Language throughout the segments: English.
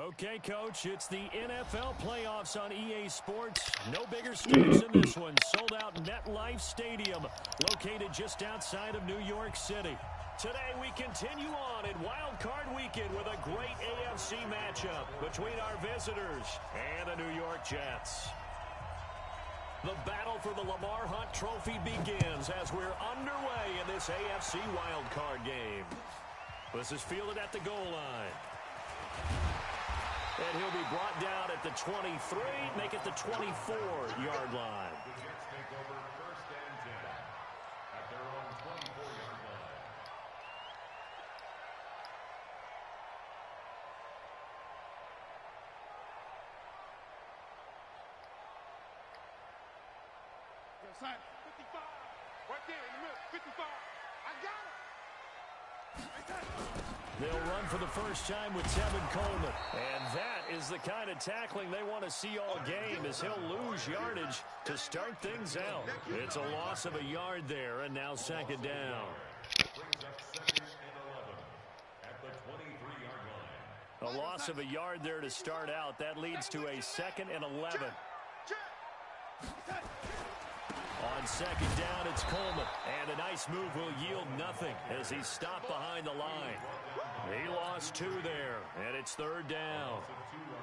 Okay, Coach, it's the NFL playoffs on EA Sports. No bigger stage than this one. Sold out MetLife Stadium, located just outside of New York City. Today we continue on in Wild Card Weekend with a great AFC matchup between our visitors and the New York Jets. The battle for the Lamar Hunt Trophy begins as we're underway in this AFC Wild Card game. This is fielded at the goal line. And he'll be brought down at the 23, make it the 24-yard line. The Jets take over first and 10 at their own 24-yard line. Son, 55, right there in the middle, 55. I got it. They'll run for the first time with Tevin Coleman. And that is the kind of tackling they want to see all game, as he'll lose yardage to start things out. It's a loss of a yard there, and now second down. Brings up second and 11 at the 23-yard line. A loss of a yard there to start out. That leads to a second and 11. On second down, it's Coleman. And a nice move will yield nothing as he's stopped behind the line. He lost 2 there, and it's third down.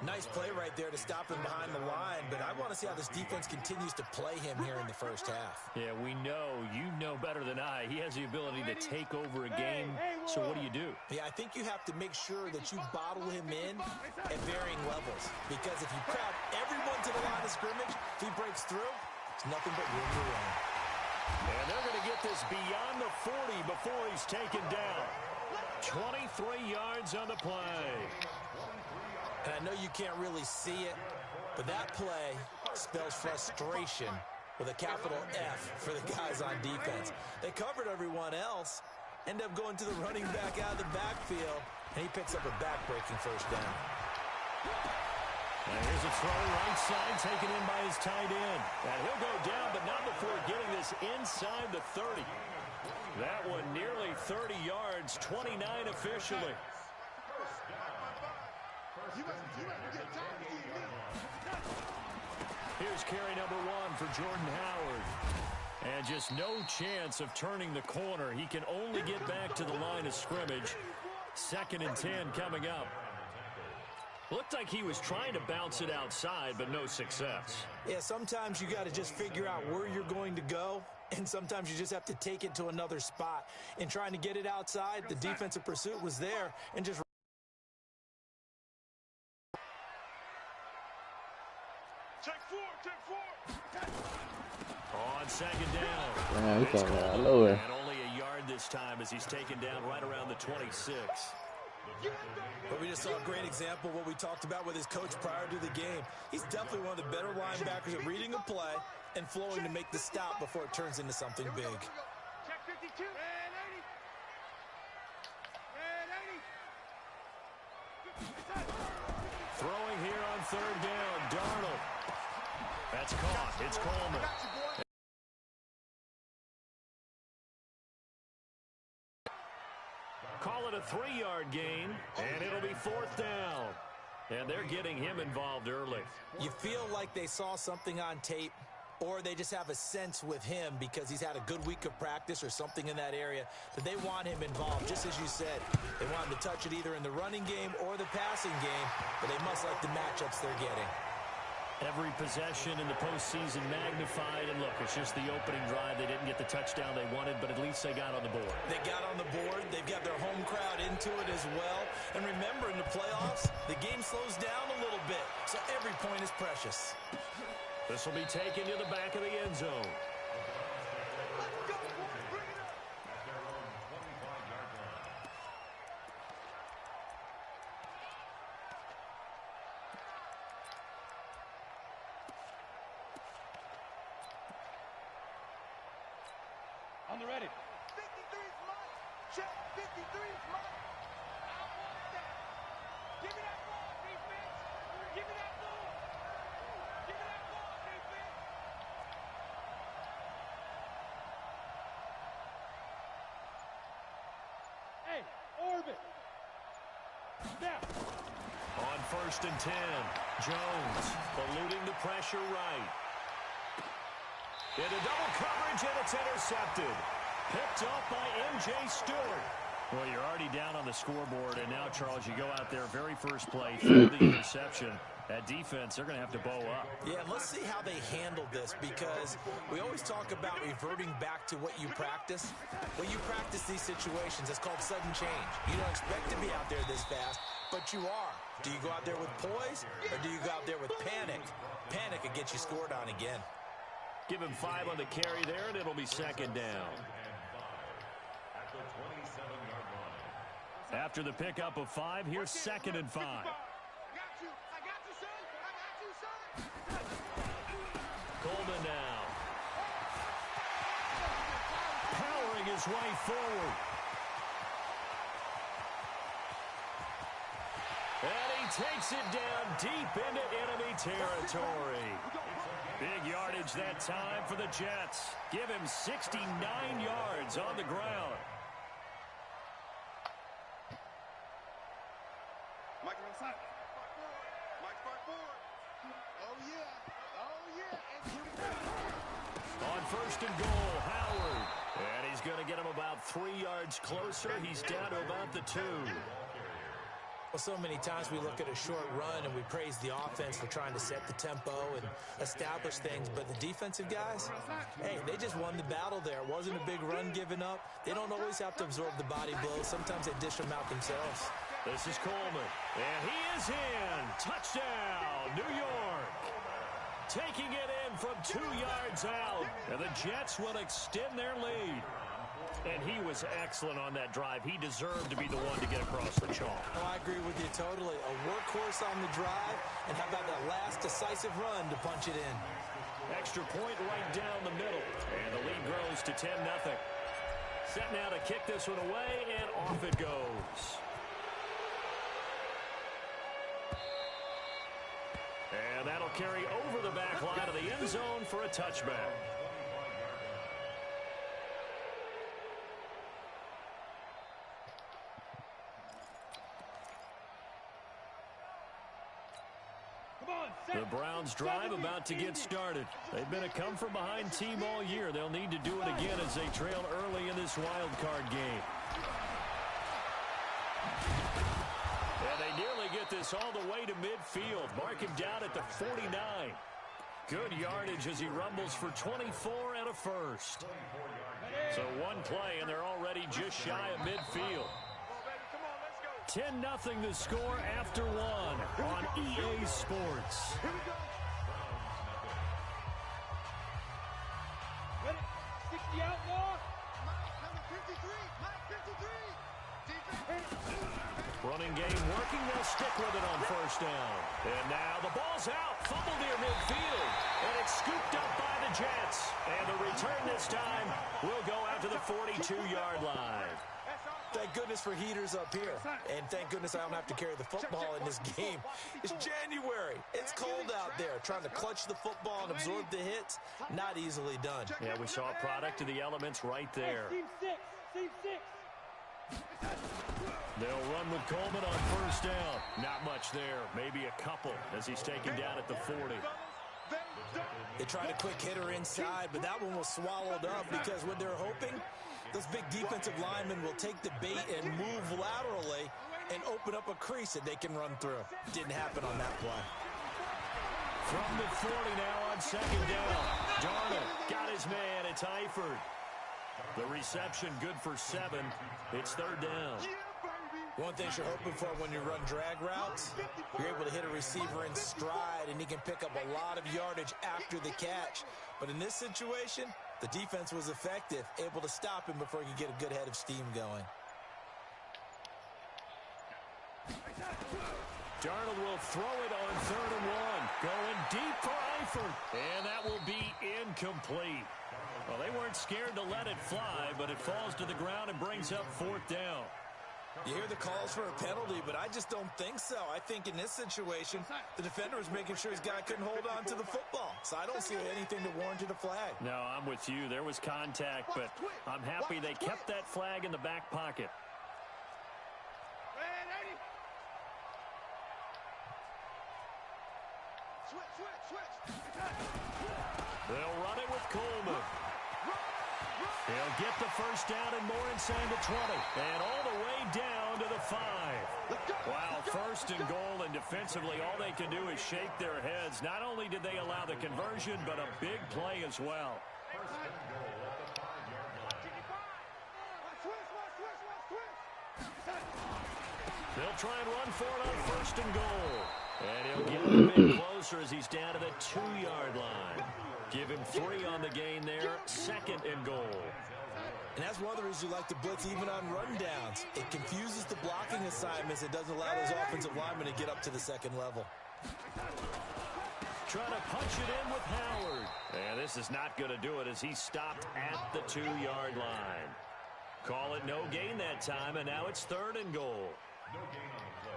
Nice play right there to stop him behind the line, but I want to see how this defense continues to play him here in the first half. Yeah, we know. You know better than I. He has the ability to take over a game, so what do? Yeah, I think you have to make sure that you bottle him in at varying levels, because if you crowd everyone to the line of scrimmage, if he breaks through, it's nothing but room to run. And they're going to get this beyond the 40 before he's taken down. 23 yards on the play. And I know you can't really see it, but that play spells frustration with a capital F for the guys on defense. They covered everyone else, end up going to the running back out of the backfield, and he picks up a back-breaking first down. And here's a throw right side taken in by his tight end. And he'll go down, but not before getting this inside the 30. That one nearly 30 yards, 29 officially. Here's carry number 1 for Jordan Howard. And just no chance of turning the corner. He can only get back to the line of scrimmage. Second and 10 coming up. Looked like he was trying to bounce it outside, but no success. Yeah, sometimes you got to just figure out where you're going to go, and sometimes you just have to take it to another spot. In trying to get it outside, the defensive pursuit was there, and just... Check four. On second down. Yeah, he's going out lower. And only a yard this time as he's taken down right around the 26. But we just saw a great example of what we talked about with his coach prior to the game. He's definitely one of the better linebackers at reading a play and flowing to make the stop before it turns into something big. Check 52. And 80. Throwing here on third down, Darnold. That's caught. It's Coleman. Call it a 3-yard gain, and it'll be fourth down. And they're getting him involved early. You feel like they saw something on tape, or they just have a sense with him because he's had a good week of practice or something in that area that they want him involved. Just as you said, they want him to touch it either in the running game or the passing game, but they must like the matchups they're getting. Every possession in the postseason magnified, and look, it's just the opening drive. They didn't get the touchdown they wanted, but at least they got on the board. They got on the board. They've got their home crowd into it as well. And remember, in the playoffs, the game slows down a little bit, so every point is precious. This will be taken to the back of the end zone. On the ready. 53 is mine. Check. 53 is mine. I want that. Give me that ball, defense. Give me that ball. Give me that ball, defense. Hey, orbit. Now. On first and 10. Jones eluding the pressure right. Into double coverage, and it's intercepted. Picked off by M.J. Stewart. Well, you're already down on the scoreboard, and now, Charles, you go out there, very first play, throw the interception. That defense, they're going to have to bow up. Yeah, let's see how they handle this, because we always talk about reverting back to what you practice. When you practice these situations, it's called sudden change. You don't expect to be out there this fast, but you are. Do you go out there with poise, or do you go out there with panic? Panic will get you scored on again. Give him 5 on the carry there, and it'll be second down. After the pickup of 5, here's second and 5. Coleman now. Powering his way forward. And he takes it down deep into enemy territory. Big yardage that time for the Jets. Give him 69 yards on the ground. On first and goal, Howard. And he's going to get him about 3 yards closer. He's down to about the 2. Well, so many times we look at a short run and we praise the offense for trying to set the tempo and establish things, but the defensive guys, hey, they just won the battle there. It wasn't a big run given up. They don't always have to absorb the body blows. Sometimes they dish them out themselves. This is Coleman, and he is in. Touchdown, New York. Taking it in from 2 yards out, and the Jets will extend their lead. And he was excellent on that drive. He deserved to be the one to get across the chalk. Oh, I agree with you totally. A workhorse on the drive, and how about that last decisive run to punch it in? Extra point right down the middle, and the lead grows to 10-0. Set now to kick this one away, and off it goes. And that'll carry over the back line of the end zone for a touchback. The Browns drive about to get started. They've been a come-from-behind team all year. They'll need to do it again as they trail early in this wild card game. And they nearly get this all the way to midfield. Mark him down at the 49. Good yardage as he rumbles for 24 and a first. So one play, and they're already just shy of midfield. 10-0 the score after 1 on EA Sports. Ready? 60 outlaw. Running game working. They'll stick with it on first down. And now the ball's out. Fumble near midfield. And it's scooped up by the Jets. And the return this time will go out to the 42-yard line. Thank goodness for heaters up here. And thank goodness I don't have to carry the football in this game. It's January. It's cold out there. Trying to clutch the football and absorb the hits, not easily done. Yeah, we saw a product of the elements right there. Team 6. They'll run with Coleman on first down. Not much there. Maybe a couple as he's taken down at the 40. They tried a quick hitter inside, but that one was swallowed up because what they're hoping, those big defensive linemen will take the bait and move laterally and open up a crease that they can run through. Didn't happen on that play. From the 40 now on second down. Darnold got his man. It's Eifert. The reception good for 7. It's third down. One thing you're hoping for when you run drag routes, you're able to hit a receiver in stride, and he can pick up a lot of yardage after the catch. But in this situation, the defense was effective, able to stop him before he could get a good head of steam going. Darnold will throw it on third and 1. Going deep for Eifert. And that will be incomplete. Well, they weren't scared to let it fly, but it falls to the ground and brings up fourth down. You hear the calls for a penalty, but I just don't think so. I think in this situation, the defender was making sure his guy couldn't hold on to the football. So I don't see anything that warranted a flag. No, I'm with you. There was contact, but I'm happy they kept that flag in the back pocket. They'll run it with Coleman. He'll get the first down and more inside the 20. And all the way down to the 5. Wow, first and goal, and defensively all they can do is shake their heads. Not only did they allow the conversion, but a big play as well. They'll try and run for it on first and goal. And he'll get a bit closer as he's down to the 2-yard line. Give him 3 on the gain there, second and goal. And that's one of the reasons you like to blitz even on rundowns. It confuses the blocking assignments. It doesn't allow those offensive linemen to get up to the second level. Trying to punch it in with Howard. And this is not going to do it as he's stopped at the 2-yard line. Call it no gain that time, and now it's third and goal.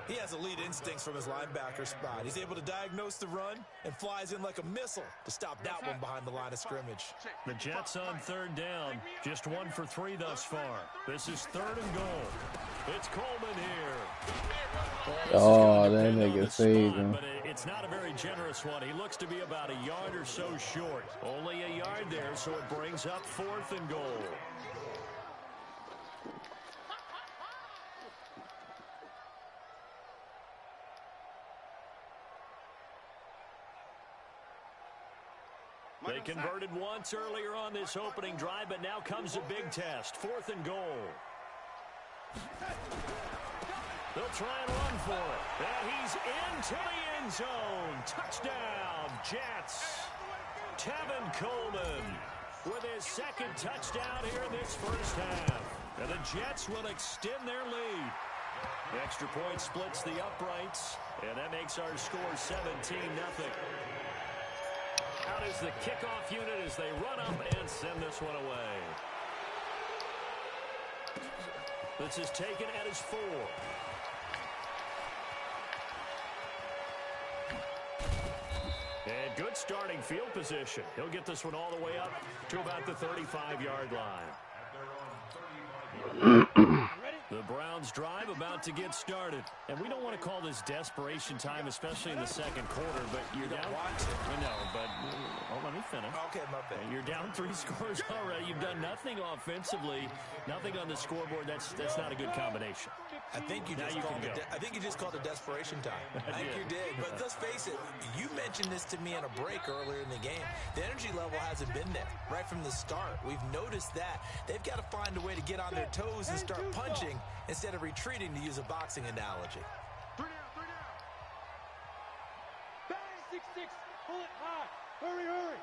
He has elite instincts from his linebacker spot. He's able to diagnose the run and flies in like a missile to stop that one behind the line of scrimmage. The Jets on third down. Just 1 for 3 thus far. This is third and goal. It's Coleman here. Oh, that nigga saved him. But it's not a very generous one. He looks to be about a yard or so short. Only a yard there, so it brings up fourth and goal. They converted once earlier on this opening drive, but now comes a big test. Fourth and goal. They'll try and run for it. And he's into the end zone. Touchdown, Jets. Tevin Coleman with his second touchdown here in this first half. And the Jets will extend their lead. The extra point splits the uprights, and that makes our score 17-0. Out is the kickoff unit as they run up and send this one away. This is taken at his 4. And good starting field position. He'll get this one all the way up to about the 35-yard line. The Browns drive about to get started. And we don't want to call this desperation time, especially in the second quarter, but you're down. I know, but let me finish. Okay, my bad. You're down 3 scores already. You've done nothing offensively, nothing on the scoreboard. That's not a good combination. I think you just called it desperation time. I think you did. But let's face it, you mentioned this to me on a break earlier in the game. The energy level hasn't been there right from the start. We've noticed that. They've got to find a way to get on their toes and start punching instead of retreating, to use a boxing analogy. 3 down. Bang, 6-6. Pull it high. Hurry.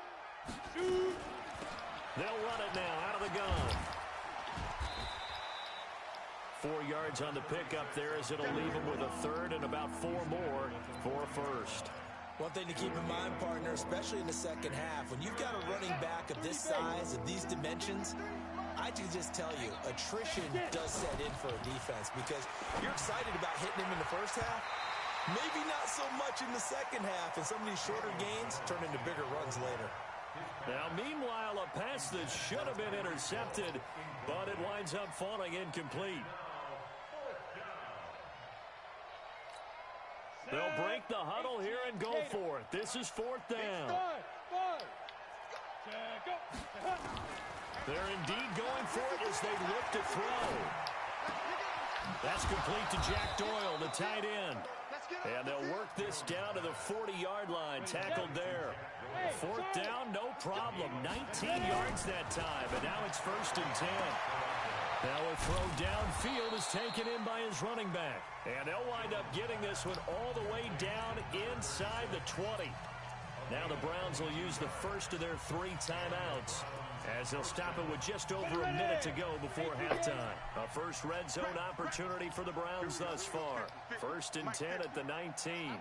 Shoot. They'll run it now out of the gun. 4 yards on the pickup there as it'll leave them with a third and about 4 more for a first. One thing to keep in mind, partner, especially in the second half, when you've got a running back of this size, of these dimensions, I can just tell you, attrition does set in for a defense because you're excited about hitting him in the first half. Maybe not so much in the second half, and some of these shorter gains turn into bigger runs later. Now, meanwhile, a pass that should have been intercepted, but it winds up falling incomplete. They'll break the huddle here and go for it. This is 4th down. They're indeed going for it as they look to throw. That's complete to Jack Doyle, the tight end. And they'll work this down to the 40-yard line, tackled there. 4th down, no problem. 19 yards that time, and now it's 1st and 10. Now a throw downfield is taken in by his running back. And they'll wind up getting this one all the way down inside the 20. Now the Browns will use the first of their 3 timeouts as they'll stop it with just over a minute to go before halftime. A first red zone opportunity for the Browns thus far. 1st and 10 at the 19.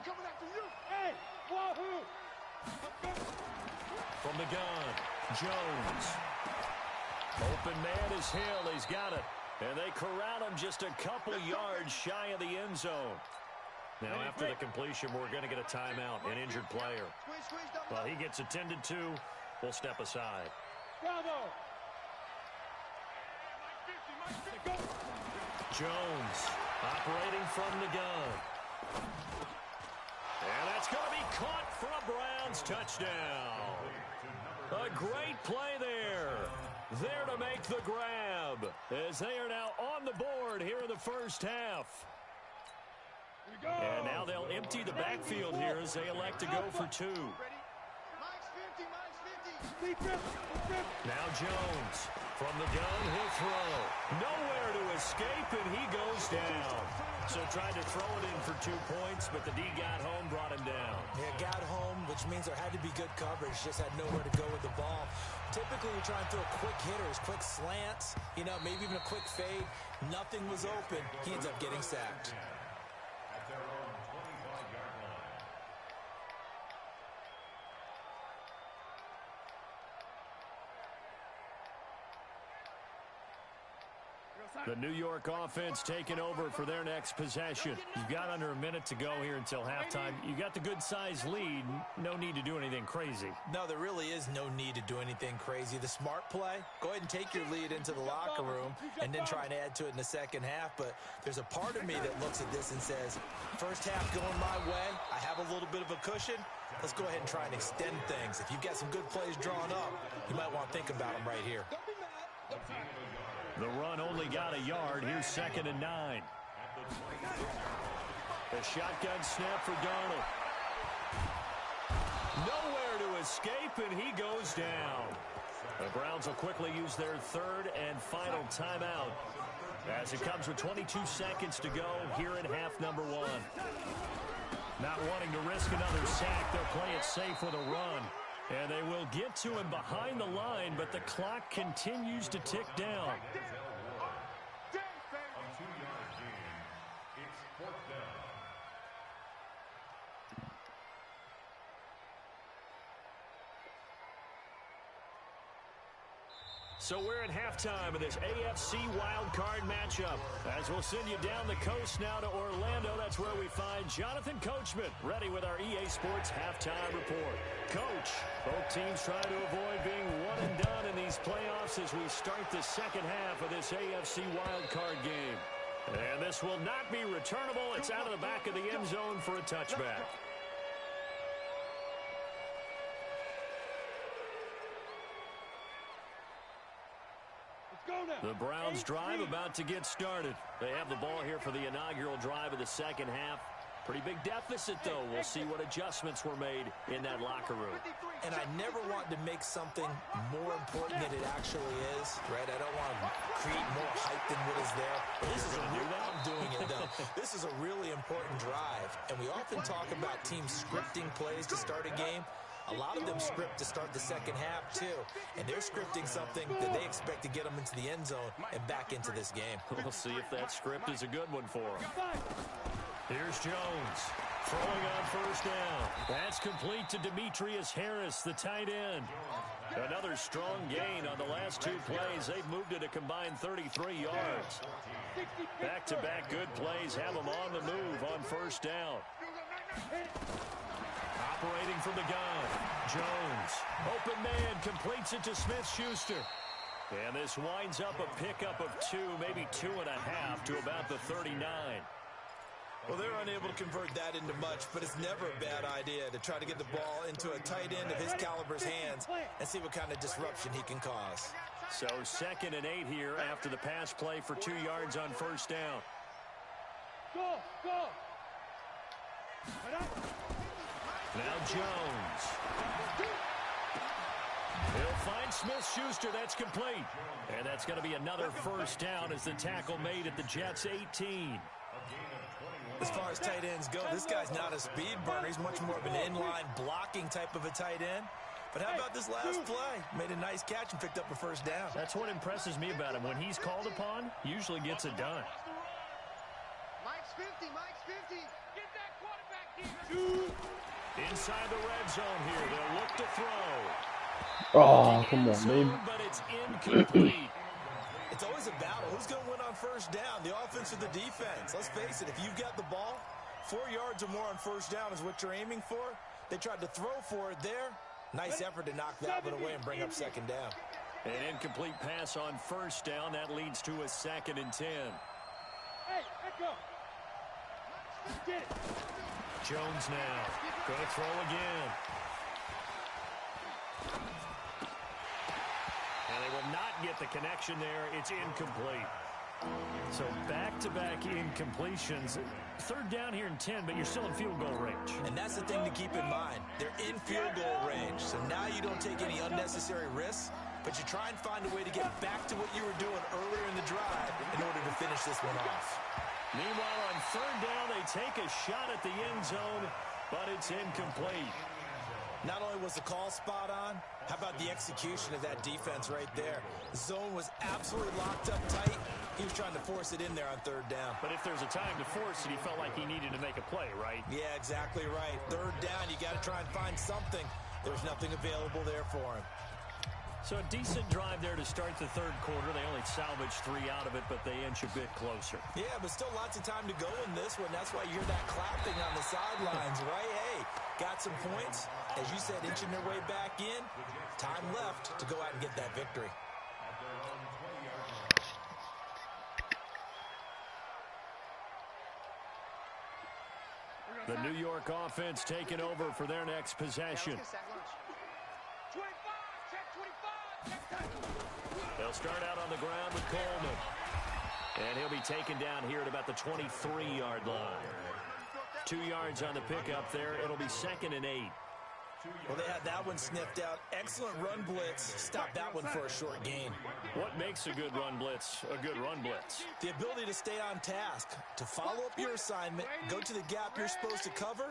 From the gun, Jones. Open man is Hill. He's got it. And they corral him just a couple yards shy of the end zone. Now, after the completion, we're going to get a timeout, an injured player. Well, he gets attended to. We'll step aside. Jones operating from the gun. And that's going to be caught for a Browns touchdown. A great play there. There to make the grab as they are now on the board here in the first half. And now they'll empty the backfield here as they elect to go for two. Now Jones from the gun, he'll throw. Nowhere to escape, and he goes down. So tried to throw it in for 2 points, but the D got home, brought him down. Yeah, got home, which means there had to be good coverage. Just had nowhere to go with the ball. Typically, you're trying to throw quick hitters, quick slants, maybe even a quick fade. Nothing was open. He ends up getting sacked. At their own 25-yard line. The New York offense taking over for their next possession. You've got under a minute to go here until halftime. You got the good-sized lead. No need to do anything crazy. No, there really is no need to do anything crazy. The smart play, go ahead and take your lead into the locker room and then try and add to it in the second half. But there's a part of me that looks at this and says, first half going my way, I have a little bit of a cushion. Let's go ahead and try and extend things. If you've got some good plays drawn up, you might want to think about them right here. The run only got a yard. Here's 2nd and 9. The shotgun snap for Darnold. Nowhere to escape, and he goes down. The Browns will quickly use their third and final timeout as it comes with 22 seconds to go here in half number 1. Not wanting to risk another sack, they'll play it safe with a run. And they will get to him behind the line, but the clock continues to tick down. A 2-yard gain. It's 4th down. So we're at halftime of this AFC wildcard matchup. As we'll send you down the coast now to Orlando, that's where we find Jonathan Coachman, ready with our EA Sports halftime report. Coach, both teams trying to avoid being one and done in these playoffs as we start the second half of this AFC wildcard game. And this will not be returnable. It's out of the back of the end zone for a touchback. The Browns drive about to get started. They have the ball here for the inaugural drive of the second half. Pretty big deficit, though. We'll see what adjustments were made in that locker room. And I never want to make something more important than it actually is, right? I don't want to create more hype than what is there. But this is I'm doing it, though. This is a really important drive. And we often talk about teams scripting plays to start a game. A lot of them script to start the second half, too. And they're scripting something that they expect to get them into the end zone and back into this game. We'll see if that script is a good one for them. Here's Jones throwing on first down. That's complete to Demetrius Harris, the tight end. Another strong gain on the last 2 plays. They've moved it a combined 33 yards. Back-to-back good plays have them on the move on first down. Operating from the gun, Jones. Open man, completes it to Smith-Schuster. And this winds up a pickup of 2, maybe 2.5 to about the 39. Well, they're unable to convert that into much, but it's never a bad idea to try to get the ball into a tight end of his caliber's hands and see what kind of disruption he can cause. So 2nd and 8 here after the pass play for 2 yards on first down. Go! Now Jones. He'll find Smith-Schuster. That's complete. And that's going to be another first down as the tackle made at the Jets' 18. As far as tight ends go, this guy's not a speed burner. He's much more of an inline blocking type of a tight end. But how about this last play? Made a nice catch and picked up a first down. That's what impresses me about him. When he's called upon, usually gets it done. Mike's 50. Get that quarterback here. Inside the red zone here. They'll look to throw. Oh, come on, baby. But it's incomplete. It's always a battle. Who's going to win on first down, the offense or the defense? Let's face it, if you've got the ball, 4 yards or more on first down is what you're aiming for. They tried to throw for it there. Nice effort to knock that one away and bring up second down. An incomplete pass on first down. That leads to a 2nd and 10. Hey, let's go. Jones now. Going to throw again. And they will not get the connection there. It's incomplete. So back-to-back incompletions. Third down here in 10, but you're still in field goal range. And that's the thing to keep in mind. They're in field goal range. So now you don't take any unnecessary risks, but you try and find a way to get back to what you were doing earlier in the drive in order to finish this one off. Meanwhile, on third down, they take a shot at the end zone, but it's incomplete. Not only was the call spot on, how about the execution of that defense right there? The zone was absolutely locked up tight. He was trying to force it in there on third down. But if there's a time to force it, he felt like he needed to make a play, right? Yeah, exactly right. Third down, you got to try and find something. There's nothing available there for him. So a decent drive there to start the third quarter. They only salvaged 3 out of it, but they inch a bit closer. Yeah, but still lots of time to go in this one. That's why you hear that clapping on the sidelines, right? Hey, got some points. As you said, inching their way back in. Time left to go out and get that victory. The New York offense taking over for their next possession. 25, check 25. They'll start out on the ground with Coleman. And he'll be taken down here at about the 23-yard line. 2 yards on the pickup there. It'll be 2nd and 8. Well, they had that one sniffed out. Excellent run blitz. Stop that one for a short gain. What makes a good run blitz a good run blitz? The ability to stay on task, to follow up your assignment, go to the gap you're supposed to cover,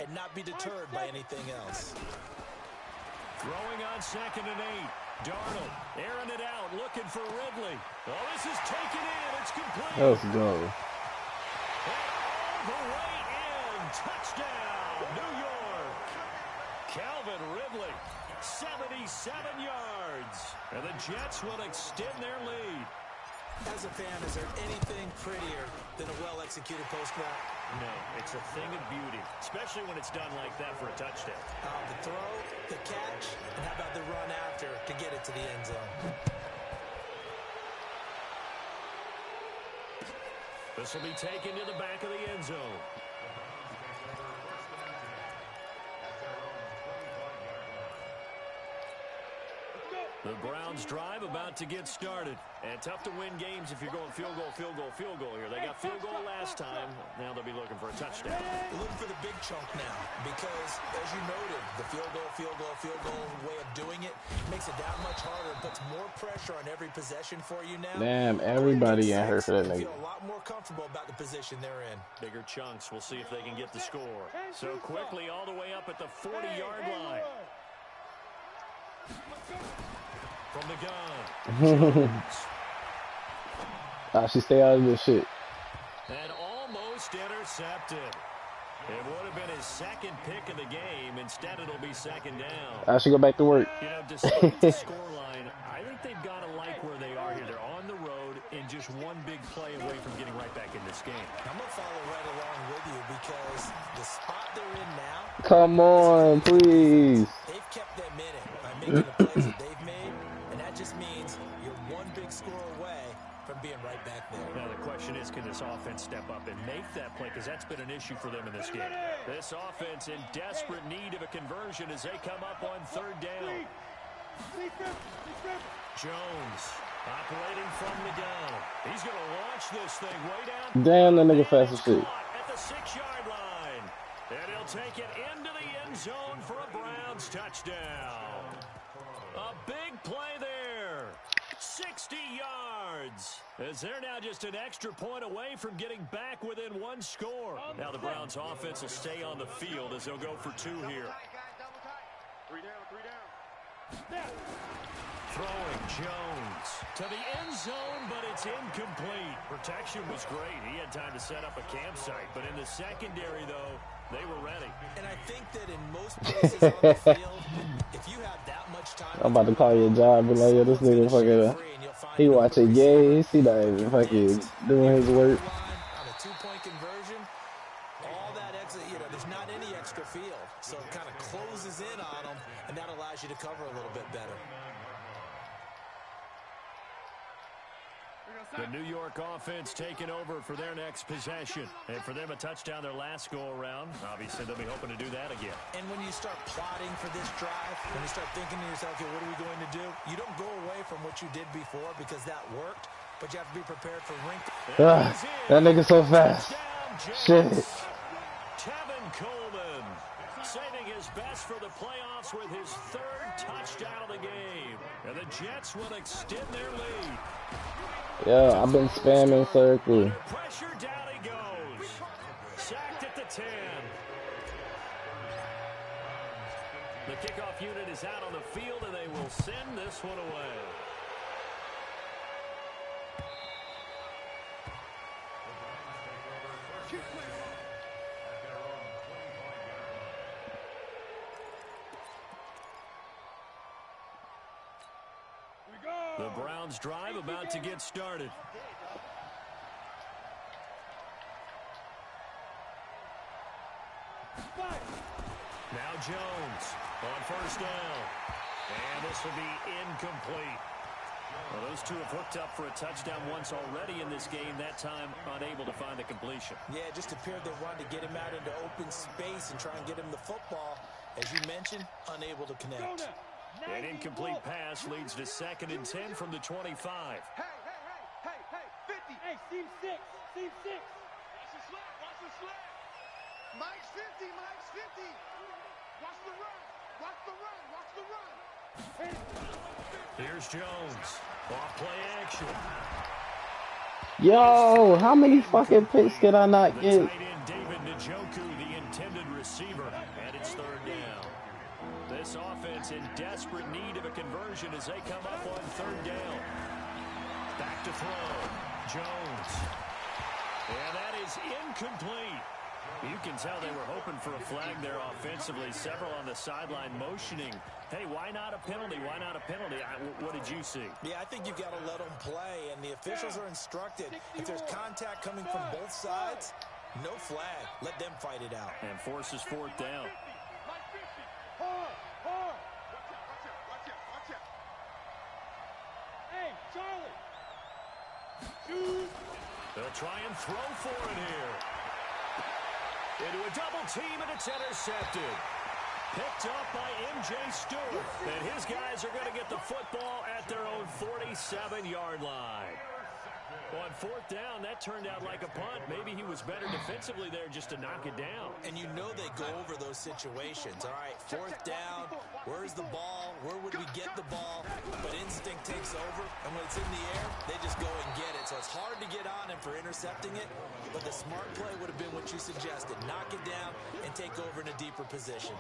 and not be deterred by anything else. Throwing on 2nd and 8. Darnold airing it out, looking for Ridley. Oh, this is taken in. It's complete. Let's go. And all the way in. Touchdown, New York. Calvin Ridley, 77 yards. And the Jets will extend their lead. As a fan, is there anything prettier than a well-executed post route? No, it's a thing of beauty, especially when it's done like that for a touchdown. The throw, the catch, and how about the run after to get it to the end zone? This will be taken to the back of the end zone. The Browns drive about to get started. And tough to win games if you're going field goal, field goal, field goal here. They got field goal last time. Now they'll be looking for a touchdown. They're looking for the big chunk now because, as you noted, the field goal way of doing it makes it that much harder and puts more pressure on every possession for you now. Damn, everybody in here for that They nigga. feel a lot more comfortable about the position they're in. Bigger chunks. We'll see if they can get the score. So quickly all the way up at the 40-yard line. From the gun. She stay out of this shit. And almost intercepted. It would have been his 2nd pick of the game. Instead, it'll be 2nd down. I should go back to work. You know, despite the scoreline, I think they've got to like where they are here. They're on the road and just one big play away from getting right back in this game. I'm going to follow right along with you because the spot they're in now, Come on, please. they've kept them in it by making the plays that they've made, and that just means you're one big score away from being right back there. Now, the question is, can this offense step up and make that play? Because that's been an issue for them in this game. This offense in desperate need of a conversion as they come up on third down. Jones operating from the gun. He's going to launch this thing way down. Damn, that nigga fast as shit. At the 6-yard line. And he'll take it into the end zone for a Browns touchdown. A big play there. 60 yards. As they're now just an extra point away from getting back within one score. Now the Browns offense will stay on the field as they'll go for 2 here. 3 down. Throwing Jones to the end zone, but it's incomplete. Protection was great. He had time to set up a campsite. But in the secondary, though, they were ready. And I think that in most places on the field, if you have that much time, I'm about to call you a job. Be like, yo, this nigga fucking. He watching games. He not even fucking doing his work. On a 2-point conversion, all that extra, there's not any extra field. So it kind of closes in on them, and that allows you to cover a little bit better. The New York offense taking over for their next possession. And for them, a touchdown their last go-around. Obviously, they'll be hoping to do that again. And when you start plotting for this drive, when you start thinking to yourself, okay, what are we going to do? You don't go away from what you did before because that worked, but you have to be prepared for that nigga so fast. Shit. Tevin Coleman saving his best for the playoffs with his third touchdown of the game. And the Jets will extend their lead. Yeah, I've been spamming circle. Pressure, down he goes. Sacked at the 10. The kickoff unit is out on the field, and they will send this one away. The Browns drive about to get started. Now Jones on first down. And this will be incomplete. Well, those two have hooked up for a touchdown once already in this game, that time unable to find the completion. Yeah, it just appeared they wanted to get him out into open space and try and get him the football. As you mentioned, unable to connect. An incomplete pass leads to 2nd and 10 from the 25. Hey, 50. Hey, Steve 6. Watch the slip. Mike's 50. Watch the run. Here's Jones. Off play action. Yo, how many fucking picks can I not get? The tight end David Njoku, the intended receiver, and it's 3rd down. This offense in desperate need of a conversion as they come up on 3rd down. Back to throw. Jones. And that is incomplete. You can tell they were hoping for a flag there offensively. Several on the sideline motioning. Hey, why not a penalty? Why not a penalty? What did you see? Yeah, I think you've got to let them play, and the officials are instructed. If there's contact coming from both sides, no flag. Let them fight it out. And forces 4th down. Hey, Charlie. They'll try and throw for it here. Into a double team, and it's intercepted. Picked up by M.J. Stewart. And his guys are going to get the football at their own 47-yard line. On 4th down, that turned out like a punt. Maybe he was better defensively there just to knock it down. And you know they go over those situations. All right, 4th down, where's the ball? Where would we get the ball? But instinct takes over, and when it's in the air, they just go and get it. So it's hard to get on him for intercepting it, but the smart play would have been what you suggested. Knock it down and take over in a deeper position.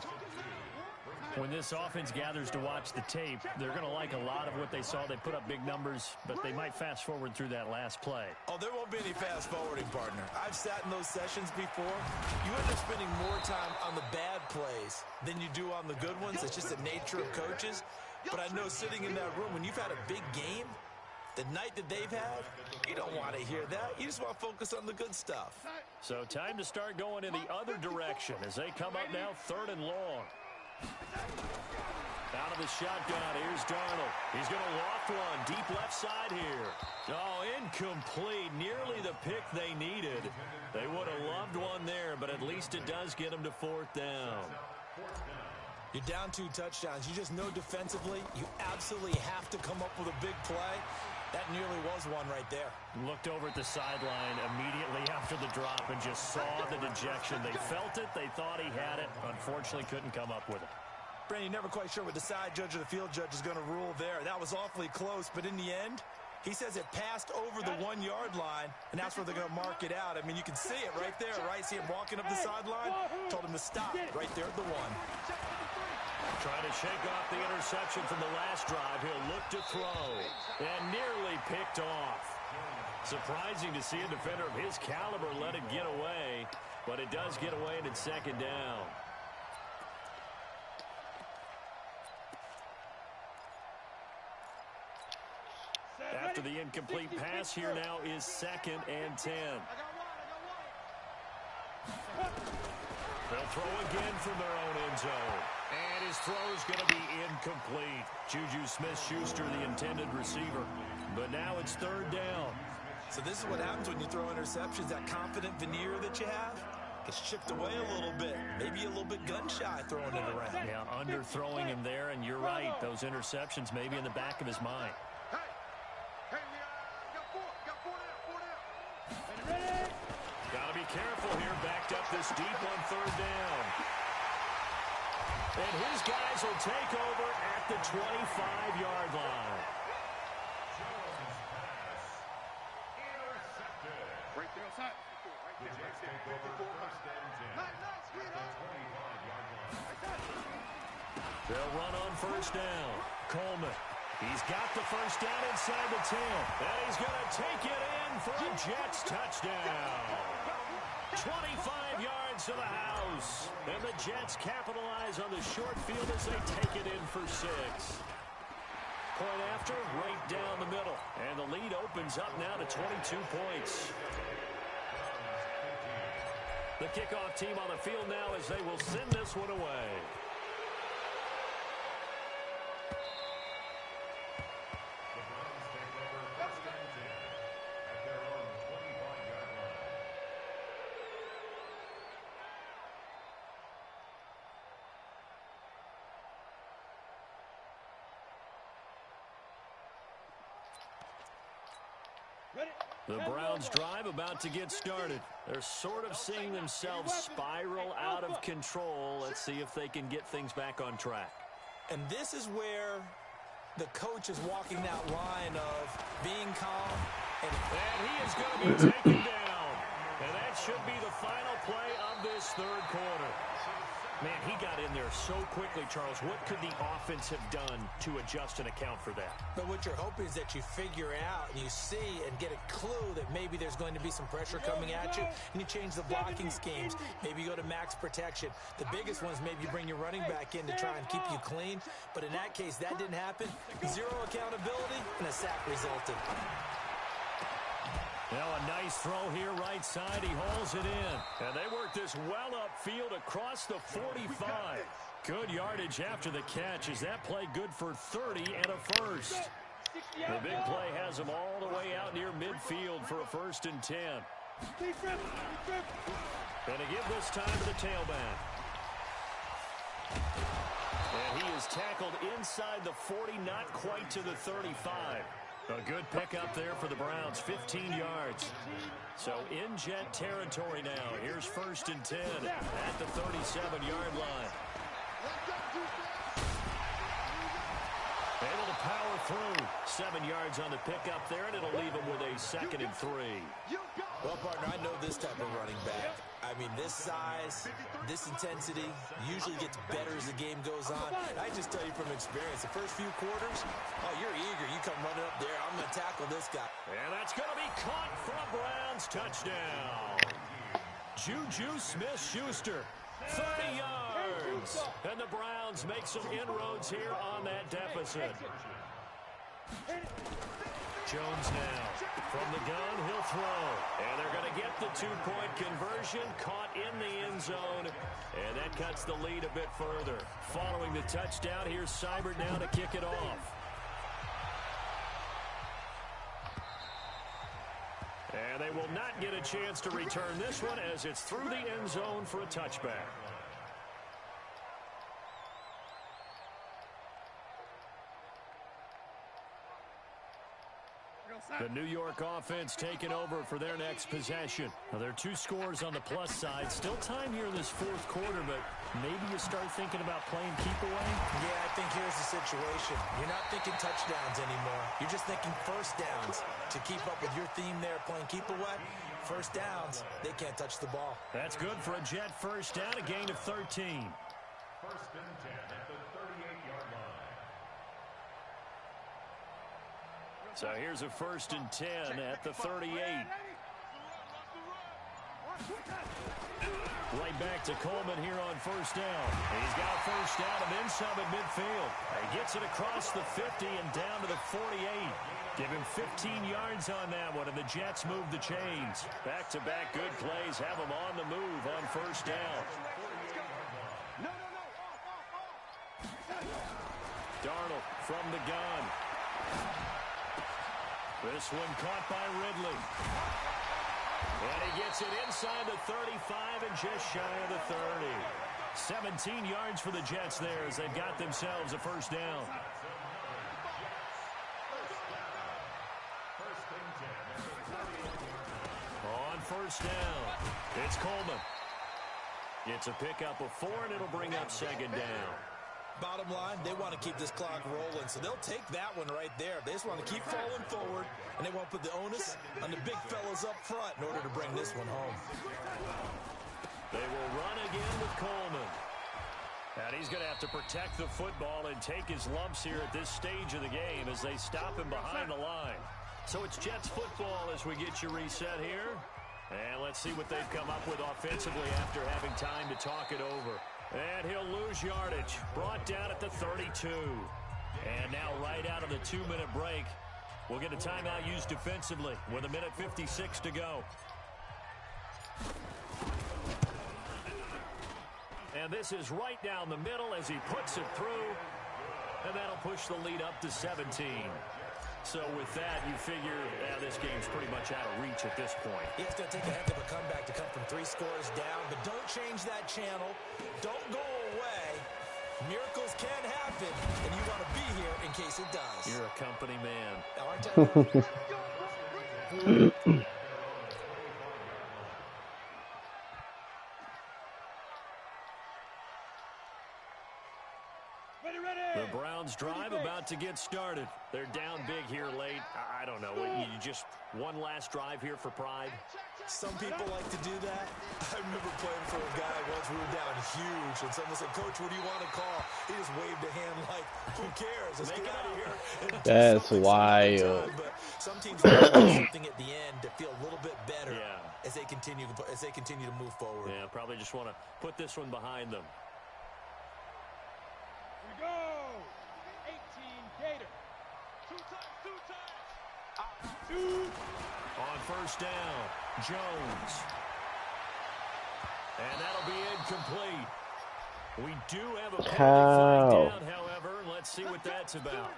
When this offense gathers to watch the tape, they're going to like a lot of what they saw. They put up big numbers, but they might fast forward through that last play. Oh, there won't be any fast forwarding, partner. I've sat in those sessions before. You end up spending more time on the bad plays than you do on the good ones. It's just the nature of coaches. But I know sitting in that room, when you've had a big game, the night that they've had, you don't want to hear that. You just want to focus on the good stuff. So time to start going in the other direction as they come up now 3rd and long. Out of the shotgun, here's Darnold. He's going to loft one, deep left side here. Oh, incomplete. Nearly the pick they needed. They would have loved one there, but at least it does get them to 4th down. You're down 2 touchdowns. You just know defensively you absolutely have to come up with a big play. That nearly was one right there. Looked over at the sideline immediately after the drop and just saw the dejection. They felt it. They thought he had it. Unfortunately, couldn't come up with it. Brandon, never quite sure what the side judge or the field judge is going to rule there. That was awfully close, but in the end, he says it passed over the 1-yard line, and that's where they're going to mark it out. I mean, you can see it right there, right? See him walking up the sideline? Told him to stop right there at the 1. Trying to shake off the interception from the last drive. He'll look to throw. And nearly picked off. Surprising to see a defender of his caliber let it get away. But it does get away, and it's 2nd down. After the incomplete pass, here now is 2nd and 10. They'll throw again from their own end zone. And his throw is going to be incomplete. Juju Smith-Schuster, the intended receiver. But now it's 3rd down. So this is what happens when you throw interceptions. That confident veneer that you have gets chipped away a little bit. Maybe a little bit gun-shy throwing it around. Yeah, underthrowing him there, and you're right. Those interceptions may be in the back of his mind. Got to be careful here. Backed up this deep on third down. And his guys will take over at the 25-yard line. Right there outside. They'll run on first down. Coleman. He's got the first down inside the 10. And he's going to take it in for a Jets touchdown. 25 yards to the house. And the Jets capitalize on the short field as they take it in for 6. Point after, right down the middle. And the lead opens up now to 22 points. The kickoff team on the field now as they will send this one away. The Browns drive about to get started. They're sort of seeing themselves spiral out of control. Let's see if they can get things back on track. And this is where the coach is walking that line of being calm. And he is going to be taken down. And that should be the final play of this third quarter. Man, he got in there so quickly, Charles. What could the offense have done to adjust and account for that? But what you're hoping is that you figure out and you see and get a clue that maybe there's going to be some pressure coming at you, and you change the blocking schemes. Maybe you go to max protection. The biggest one is maybe you bring your running back in to try and keep you clean. But in that case, that didn't happen. Zero accountability, and a sack resulted. Now a nice throw here right side. He hauls it in. And they work this well upfield across the 45. Good yardage after the catch. Is that play good for 30 and a first? The big play has him all the way out near midfield for a 1st and 10. And a give this time to the tailback. And he is tackled inside the 40, not quite to the 35. A good pickup there for the Browns, 15 yards. So in Jet territory now. Here's 1st and 10 at the 37-yard line. Able to power through. 7 yards on the pickup there, and it'll leave him with a 2nd and 3. Well, partner, I know this type of running back. I mean, this size, this intensity usually gets better as the game goes on. I just tell you from experience, the first few quarters, oh, you're eager. You come running up there. I'm going to tackle this guy. And that's going to be caught for a Browns touchdown. Juju Smith-Schuster, 30 yards. And the Browns make some inroads here on that deficit. Jones now. From the gun, he'll throw. And they're going to get the 2-point conversion. Caught in the end zone. And that cuts the lead a bit further. Following the touchdown, here's Seibert now to kick it off. And they will not get a chance to return this one as it's through the end zone for a touchback. The New York offense taking over for their next possession. Now, there are 2 scores on the plus side. Still time here in this 4th quarter, but maybe you start thinking about playing keep away? Yeah, I think here's the situation. You're not thinking touchdowns anymore. You're just thinking first downs. To keep up with your theme there, playing keep away, first downs, they can't touch the ball. That's good for a Jet first down, a gain of 13. 1st and 10 at the 38-yard line. So here's a 1st and 10 at the 38. Right back to Coleman here on first down. He's got a first down and then some at midfield. He gets it across the 50 and down to the 48. Give him 15 yards on that one, and the Jets move the chains. Back-to-back good plays have them on the move on first down. Darnold from the gun. This one caught by Ridley. And he gets it inside the 35 and just shy of the 30. 17 yards for the Jets there as they've got themselves a first down. On first down, it's Coleman. It's a pickup of 4, and it'll bring up second down. Bottom line, they want to keep this clock rolling, so they'll take that one right there. They just want to keep falling forward, and they want to put the onus on the big fellas up front in order to bring this one home. They will run again with Coleman. And he's going to have to protect the football and take his lumps here at this stage of the game as they stop him behind the line. So it's Jets football as we get you reset here. And let's see what they've come up with offensively after having time to talk it over. And he'll lose yardage. Brought down at the 32. And now right out of the 2-minute break, we'll get a timeout used defensively with 1:56 to go. And this is right down the middle as he puts it through. And that'll push the lead up to 17. So with that, you figure this game's pretty much out of reach at this point. It's going to take a heck of a comeback to come from 3 scores down, but don't change that channel. Don't go away. Miracles can happen, and you want to be here in case it does. You're a company man. Aren't I? The Browns drive about to get started. They're down big here late. I don't know. You just one last drive here for pride? Some people like to do that. I remember playing for a guy once. We were down huge, and someone said, "Coach, what do you want to call?" He just waved a hand like, "Who cares? Let's get out of here." That's wild. But some teams do something at the end to feel a little bit better as they continue to move forward. Yeah, probably just want to put this one behind them. We go. 18 Gator. Two times. On first down, Jones. And that'll be incomplete. We do have a penalty flag down, however. Let's see what that's about.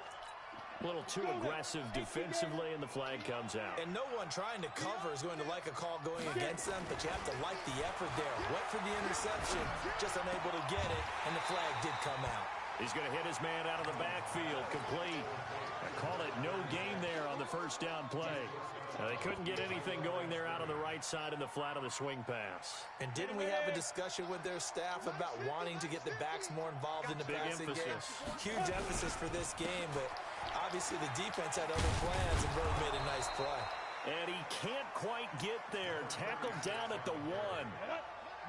A little too aggressive defensively, and the flag comes out. And no one trying to cover is going to like a call going against them, but you have to like the effort there. Went for the interception, just unable to get it, and the flag did come out. He's going to hit his man out of the backfield, complete. I call it no gain there on the first down play. They couldn't get anything going there out on the right side in the flat of the swing pass. And didn't we have a discussion with their staff about wanting to get the backs more involved in the passing game? Huge emphasis for this game, but obviously the defense had other plans and really made a nice play. And he can't quite get there. Tackled down at the 1.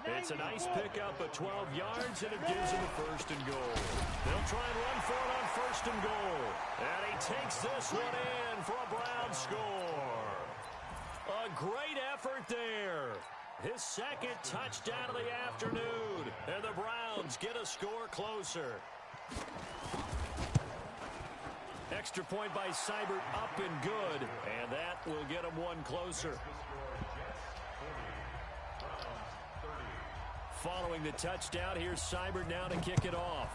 It's a nice pickup of 12 yards, and it gives him a first and goal. They'll try and run for it on first and goal. And he takes this one in for a Brown score. A great effort there. His second touchdown of the afternoon. And the Browns get a score closer. Extra point by Seibert up and good. And that will get him one closer. Following the touchdown, here's Seibert now to kick it off.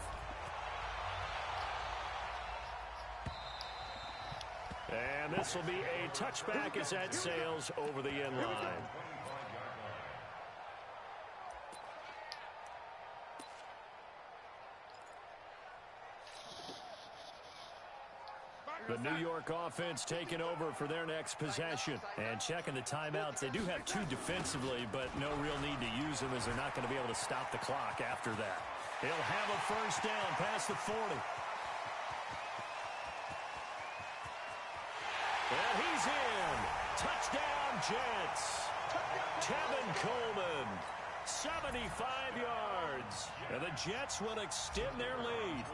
And this will be a touchback as that sails over the end line. The New York offense taking over for their next possession. And checking the timeouts. They do have 2 defensively, but no real need to use them as they're not going to be able to stop the clock after that. He'll have a first down past the 40. And he's in. Touchdown, Jets. Tevin Coleman, 75 yards. And the Jets will extend their lead.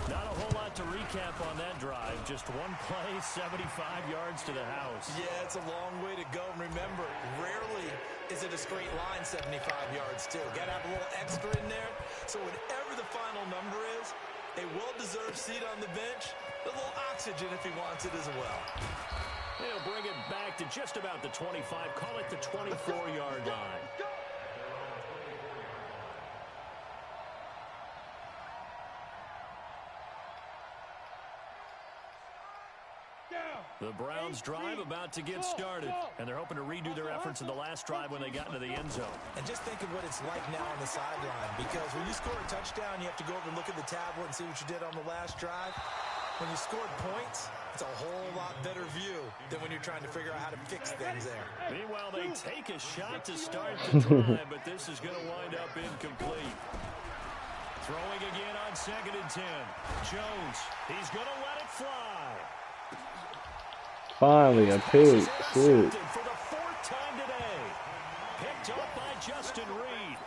Not a whole lot to recap on that drive. Just one play, 75 yards to the house. Yeah, it's a long way to go. And remember, rarely is it a straight line 75 yards, too. Got to have a little extra in there. So whatever the final number is, a well-deserved seat on the bench, a little oxygen if he wants it as well. He'll bring it back to just about the 25. Call it the 24-yard line. The Browns drive about to get started, and they're hoping to redo their efforts in the last drive when they got into the end zone. And just think of what it's like now on the sideline, because when you score a touchdown, you have to go over and look at the tablet and see what you did on the last drive. When you scored points, it's a whole lot better view than when you're trying to figure out how to fix things there. Meanwhile, they take a shot to start the drive, but this is going to wind up incomplete. Throwing again on 2nd and 10. Jones, he's going to let it fly. Finally, a pick. Shit. For the 4th time today. Picked up by Justin Reed.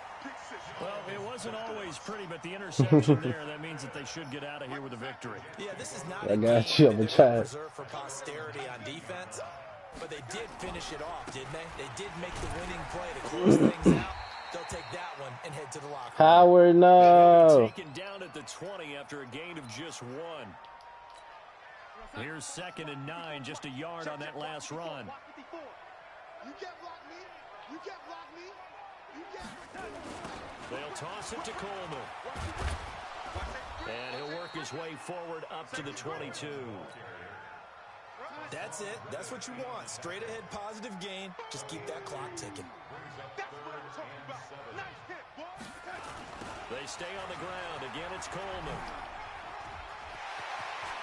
Well, it wasn't always pretty, but the interception there, that means that they should get out of here with a victory. Yeah, this is not I a got game you. I'm that trying. they're reserved for posterity on defense, but they did finish it off, didn't they? They did make the winning play to close things out. They'll take that one and head to the locker room. Howard, no. Taken down at the 20 after a gain of just 1. Here's 2nd and 9, just a yard on that last run. You can't block me. You can't block me. You can't. They'll toss it to Coleman. And he'll work his way forward up to the 22. That's it. That's what you want. Straight ahead positive gain. Just keep that clock ticking. That's what I'm talking about. Nice hit, boy. They stay on the ground. Again, it's Coleman.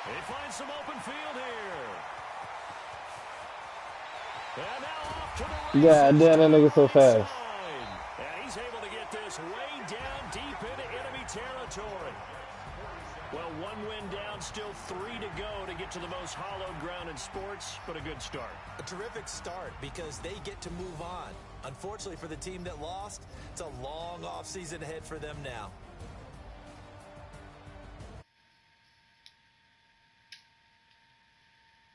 They find some open field here. And now off to the Yeah, damn, that nigga so fast. and he's able to get this way down deep into enemy territory. Well, 1 win down, still 3 to go to get to the most hallowed ground in sports, but a good start. A terrific start because they get to move on. Unfortunately for the team that lost, it's a long offseason ahead for them now.